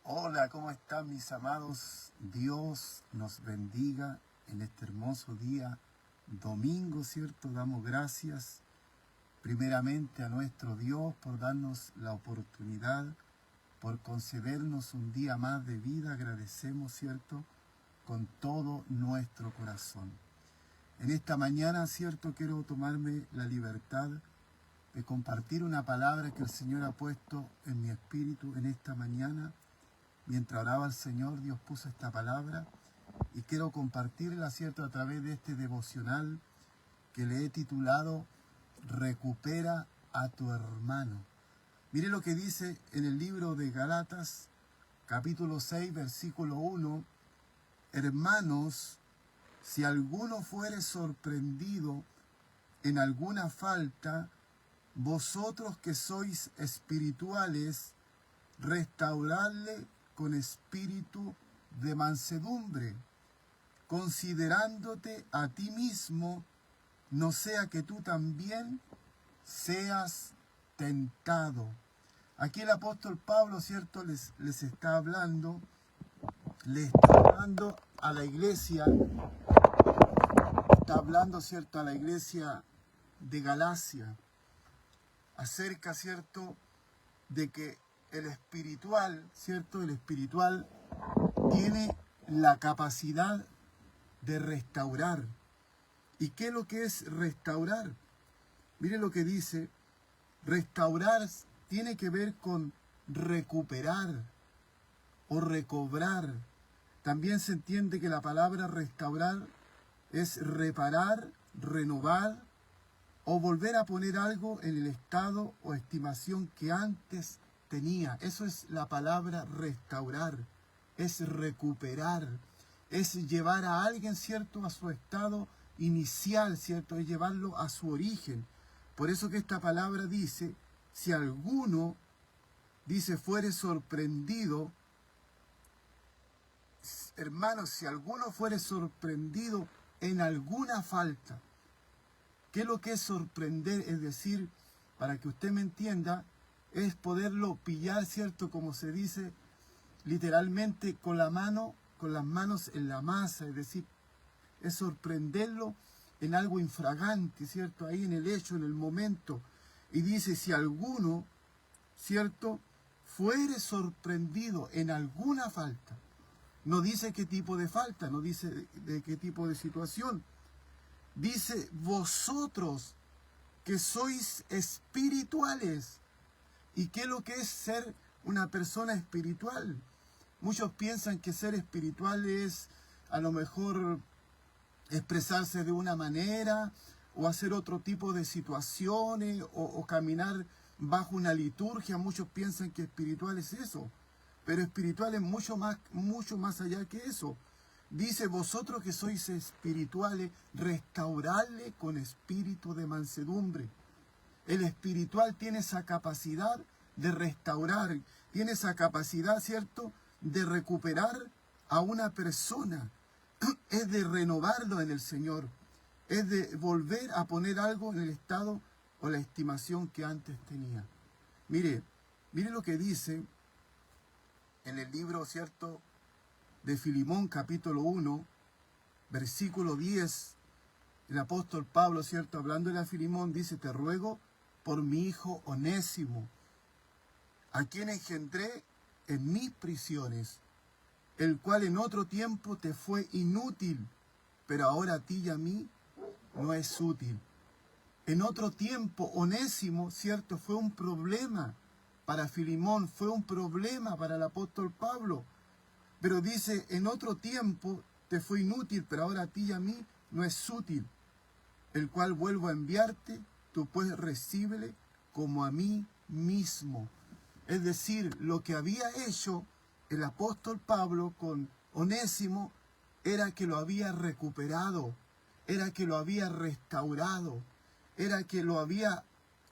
Hola, ¿cómo están mis amados? Dios nos bendiga en este hermoso día, domingo, ¿cierto? Damos gracias primeramente a nuestro Dios por darnos la oportunidad, por concedernos un día más de vida. Agradecemos, ¿cierto? Con todo nuestro corazón. En esta mañana, ¿cierto? Quiero tomarme la libertad de compartir una palabra que el Señor ha puesto en mi espíritu en esta mañana. Mientras oraba al Señor, Dios puso esta palabra y quiero compartirla, ¿cierto?, a través de este devocional que le he titulado Recupera a tu hermano. Mire lo que dice en el libro de Galatas, capítulo 6, versículo 1. Hermanos, si alguno fuere sorprendido en alguna falta, vosotros que sois espirituales, restauradle con espíritu de mansedumbre, considerándote a ti mismo, no sea que tú también seas tentado. Aquí el apóstol Pablo, ¿cierto?, les está hablando, le está hablando a la iglesia, está hablando, ¿cierto?, a la iglesia de Galacia, acerca, ¿cierto?, de que el espiritual, ¿cierto?, el espiritual tiene la capacidad de restaurar. ¿Y qué es lo que es restaurar? Mire lo que dice, restaurar tiene que ver con recuperar o recobrar. También se entiende que la palabra restaurar es reparar, renovar o volver a poner algo en el estado o estimación que antes tenía. Eso es la palabra restaurar, es recuperar, es llevar a alguien, ¿cierto?, a su estado inicial, ¿cierto?, es llevarlo a su origen. Por eso que esta palabra dice, si alguno, dice, fuere sorprendido, hermanos, si alguno fuere sorprendido en alguna falta. ¿Qué es lo que es sorprender? Es decir, para que usted me entienda, es poderlo pillar, ¿cierto?, como se dice literalmente, con la mano, con las manos en la masa, es decir, es sorprenderlo en algo infragante, ¿cierto?, ahí en el hecho, en el momento. Y dice, si alguno, ¿cierto?, fuere sorprendido en alguna falta, no dice qué tipo de falta, no dice de qué tipo de situación. Dice, vosotros que sois espirituales. ¿Y qué es lo que es ser una persona espiritual? Muchos piensan que ser espiritual es a lo mejor expresarse de una manera o hacer otro tipo de situaciones o caminar bajo una liturgia. Muchos piensan que espiritual es eso, pero espiritual es mucho más allá que eso. Dice, vosotros que sois espirituales, restauradle con espíritu de mansedumbre. El espiritual tiene esa capacidad de restaurar, tiene esa capacidad, ¿cierto?, de recuperar a una persona. Es de renovarlo en el Señor, es de volver a poner algo en el estado o la estimación que antes tenía. Mire lo que dice en el libro, ¿cierto?, de Filemón, capítulo 1, versículo 10, el apóstol Pablo, ¿cierto?, hablando a Filemón, dice, te ruego por mi hijo Onésimo, a quien engendré en mis prisiones, el cual en otro tiempo te fue inútil, pero ahora a ti y a mí no es útil. En otro tiempo, Onésimo, ¿cierto?, fue un problema para Filemón, fue un problema para el apóstol Pablo. Pero dice, en otro tiempo te fue inútil, pero ahora a ti y a mí no es útil, el cual vuelvo a enviarte, tú pues recíbele como a mí mismo. Es decir, lo que había hecho el apóstol Pablo con Onésimo era que lo había recuperado, era que lo había restaurado, era que lo había,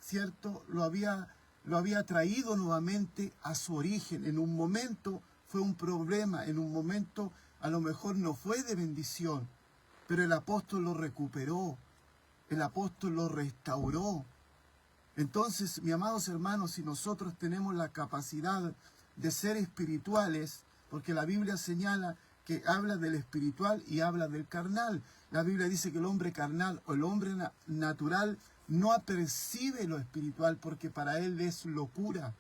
¿cierto?, lo había traído nuevamente a su origen. En un momento fue un problema, en un momento a lo mejor no fue de bendición, pero el apóstol lo recuperó, el apóstol lo restauró. Entonces, mis amados hermanos, si nosotros tenemos la capacidad de ser espirituales, porque la Biblia señala que habla del espiritual y habla del carnal. La Biblia dice que el hombre carnal o el hombre natural no apercibe lo espiritual porque para él es locura.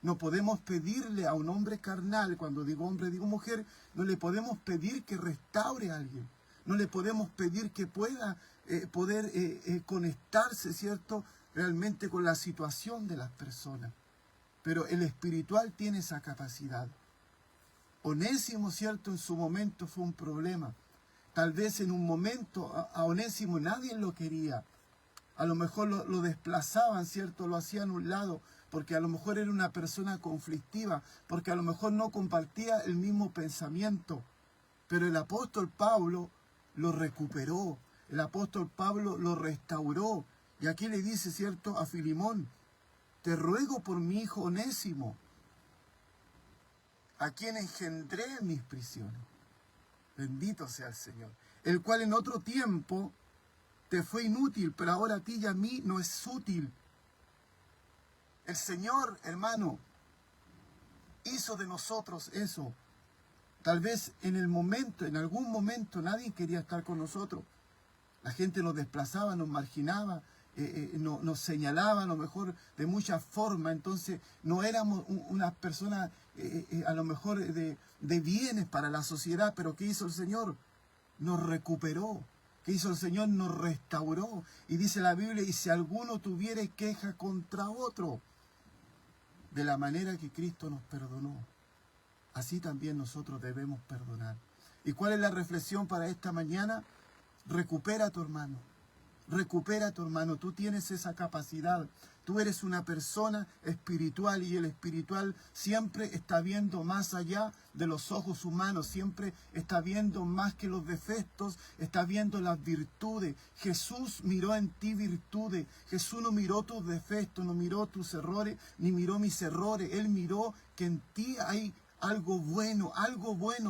No podemos pedirle a un hombre carnal, cuando digo hombre digo mujer, no le podemos pedir que restaure a alguien. No le podemos pedir que pueda poder conectarse, ¿cierto?, realmente con la situación de las personas. Pero el espiritual tiene esa capacidad. Onésimo, ¿cierto?, en su momento fue un problema. Tal vez en un momento a Onésimo nadie lo quería. A lo mejor lo desplazaban, ¿cierto?, lo hacían a un lado, porque a lo mejor era una persona conflictiva, porque a lo mejor no compartía el mismo pensamiento. Pero el apóstol Pablo lo recuperó, el apóstol Pablo lo restauró. Y aquí le dice, ¿cierto?, a Filemón: te ruego por mi hijo Onésimo, a quien engendré en mis prisiones. Bendito sea el Señor. El cual en otro tiempo te fue inútil, pero ahora a ti y a mí no es útil. El Señor, hermano, hizo de nosotros eso. Tal vez en algún momento nadie quería estar con nosotros. La gente nos desplazaba, nos marginaba, nos señalaba a lo mejor de muchas formas. Entonces no éramos unas personas a lo mejor de bienes para la sociedad. Pero ¿qué hizo el Señor? Nos recuperó. ¿Qué hizo el Señor? Nos restauró. Y dice la Biblia: y si alguno tuviere queja contra otro, de la manera que Cristo nos perdonó, así también nosotros debemos perdonar. ¿Y cuál es la reflexión para esta mañana? Recupera a tu hermano. Recupera a tu hermano. Tú tienes esa capacidad. Tú eres una persona espiritual, y el espiritual siempre está viendo más allá de los ojos humanos. Siempre está viendo más que los defectos, está viendo las virtudes. Jesús miró en ti virtudes. Jesús no miró tus defectos, no miró tus errores, ni miró mis errores. Él miró que en ti hay algo bueno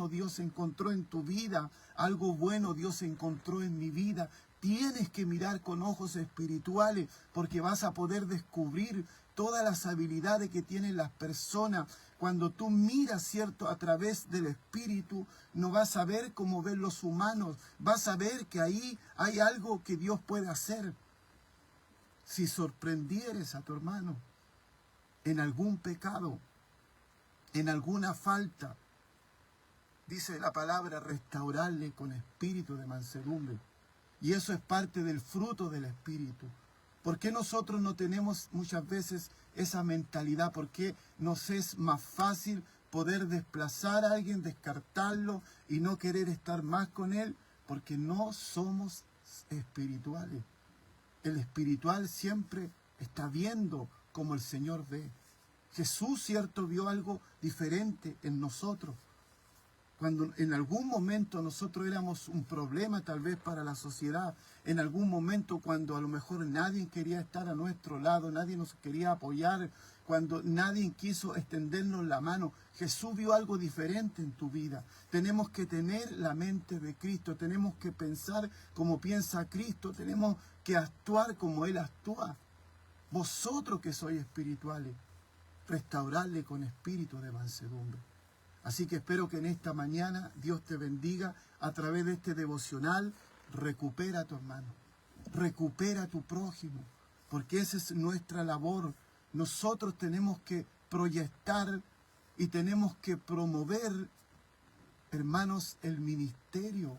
Dios encontró en tu vida, algo bueno Dios encontró en mi vida. Tienes que mirar con ojos espirituales, porque vas a poder descubrir todas las habilidades que tienen las personas. Cuando tú miras, ¿cierto?, a través del Espíritu, no vas a ver como ven los humanos, vas a ver que ahí hay algo que Dios puede hacer. Si sorprendieres a tu hermano en algún pecado, en alguna falta, dice la palabra, restaurarle con espíritu de mansedumbre. Y eso es parte del fruto del Espíritu. ¿Por qué nosotros no tenemos muchas veces esa mentalidad? ¿Por qué nos es más fácil poder desplazar a alguien, descartarlo y no querer estar más con él? Porque no somos espirituales. El espiritual siempre está viendo como el Señor ve. Jesús, ¿cierto?, vio algo diferente en nosotros. Cuando en algún momento nosotros éramos un problema tal vez para la sociedad, en algún momento cuando a lo mejor nadie quería estar a nuestro lado, nadie nos quería apoyar, cuando nadie quiso extendernos la mano, Jesús vio algo diferente en tu vida. Tenemos que tener la mente de Cristo, tenemos que pensar como piensa Cristo, tenemos que actuar como Él actúa. Vosotros que sois espirituales, restaurarle con espíritu de mansedumbre. Así que espero que en esta mañana Dios te bendiga a través de este devocional. Recupera a tu hermano, recupera a tu prójimo, porque esa es nuestra labor. Nosotros tenemos que proyectar y tenemos que promover, hermanos, el ministerio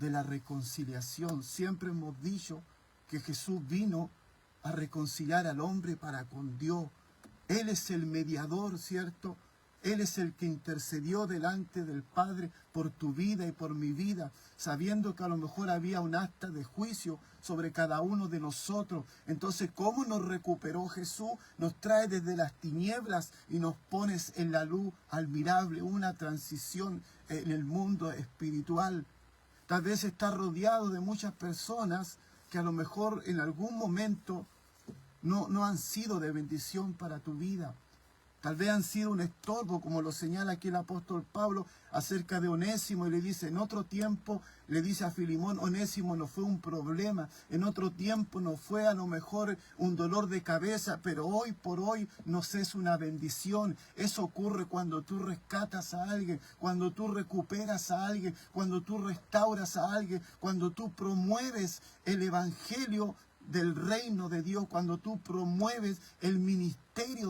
de la reconciliación. Siempre hemos dicho que Jesús vino a reconciliar al hombre para con Dios. Él es el mediador, ¿cierto? Él es el que intercedió delante del Padre por tu vida y por mi vida, sabiendo que a lo mejor había un acta de juicio sobre cada uno de nosotros. Entonces, ¿cómo nos recuperó Jesús? Nos trae desde las tinieblas y nos pones en la luz admirable, una transición en el mundo espiritual. Tal vez estás rodeado de muchas personas que a lo mejor en algún momento no han sido de bendición para tu vida. Tal vez han sido un estorbo, como lo señala aquí el apóstol Pablo acerca de Onésimo, y le dice, en otro tiempo, le dice a Filemón, Onésimo no fue un problema, en otro tiempo no fue a lo mejor un dolor de cabeza, pero hoy por hoy nos es una bendición. Eso ocurre cuando tú rescatas a alguien, cuando tú recuperas a alguien, cuando tú restauras a alguien, cuando tú promueves el evangelio del reino de Dios, cuando tú promueves el ministerio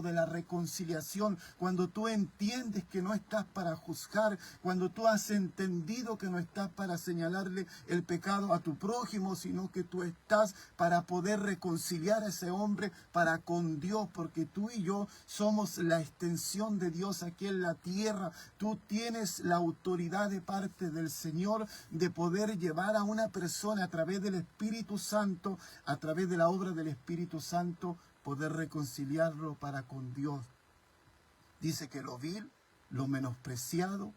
de la reconciliación, cuando tú entiendes que no estás para juzgar, cuando tú has entendido que no estás para señalarle el pecado a tu prójimo, sino que tú estás para poder reconciliar a ese hombre para con Dios, porque tú y yo somos la extensión de Dios aquí en la tierra. Tú tienes la autoridad de parte del Señor de poder llevar a una persona a través del Espíritu Santo, a través de la obra del Espíritu Santo, poder reconciliarlo para con Dios. Dice que lo vil, lo menospreciado,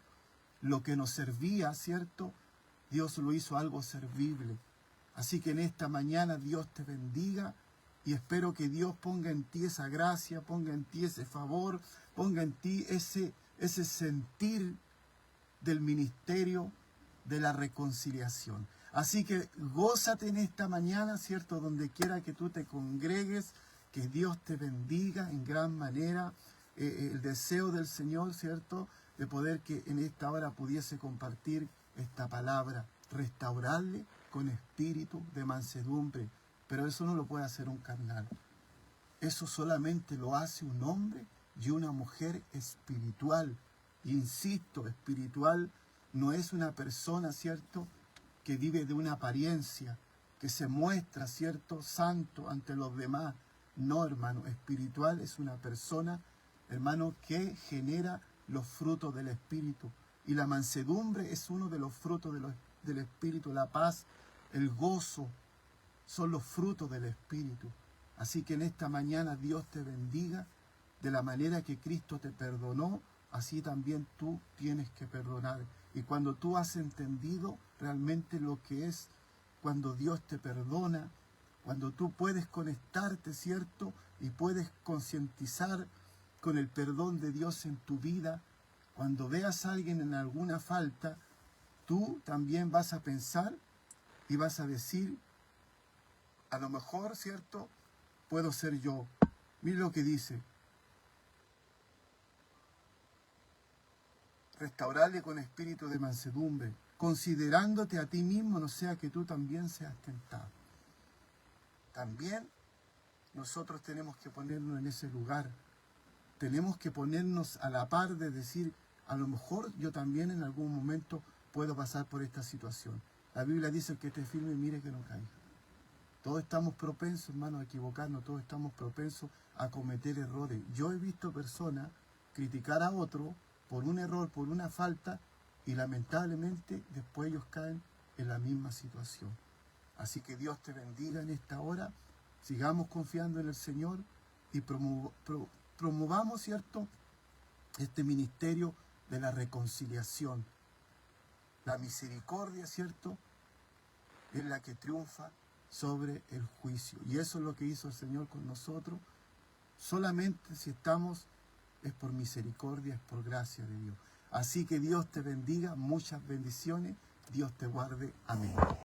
lo que nos servía, ¿cierto? Dios lo hizo algo servible. Así que en esta mañana Dios te bendiga y espero que Dios ponga en ti esa gracia, ponga en ti ese favor, ponga en ti ese sentir del ministerio de la reconciliación. Así que gózate en esta mañana, ¿cierto? Donde quiera que tú te congregues, que Dios te bendiga en gran manera. El deseo del Señor, ¿cierto? De poder que en esta hora pudiese compartir esta palabra, restaurarle con espíritu de mansedumbre. Pero eso no lo puede hacer un carnal. Eso solamente lo hace un hombre y una mujer espiritual. Insisto, espiritual no es una persona, ¿cierto?, que vive de una apariencia, que se muestra, ¿cierto?, santo ante los demás. No, hermano, espiritual es una persona, hermano, que genera los frutos del Espíritu. Y la mansedumbre es uno de los frutos del Espíritu. La paz, el gozo, son los frutos del Espíritu. Así que en esta mañana Dios te bendiga. De la manera que Cristo te perdonó, así también tú tienes que perdonar. Y cuando tú has entendido realmente lo que es cuando Dios te perdona, cuando tú puedes conectarte, ¿cierto? Y puedes concientizar con el perdón de Dios en tu vida, cuando veas a alguien en alguna falta, tú también vas a pensar y vas a decir, a lo mejor, ¿cierto?, puedo ser yo. Mira lo que dice. Restaurarle con espíritu de mansedumbre, considerándote a ti mismo, no sea que tú también seas tentado. También nosotros tenemos que ponernos en ese lugar. Tenemos que ponernos a la par de decir, a lo mejor yo también en algún momento puedo pasar por esta situación. La Biblia dice que esté firme y mire que no caiga. Todos estamos propensos, hermano, a equivocarnos, todos estamos propensos a cometer errores. Yo he visto personas criticar a otro por un error, por una falta, y lamentablemente después ellos caen en la misma situación. Así que Dios te bendiga en esta hora, sigamos confiando en el Señor y promovamos, ¿cierto?, este ministerio de la reconciliación. La misericordia, ¿cierto?, es la que triunfa sobre el juicio. Y eso es lo que hizo el Señor con nosotros. Solamente si estamos es por misericordia, es por gracia de Dios. Así que Dios te bendiga, muchas bendiciones, Dios te guarde. Amén.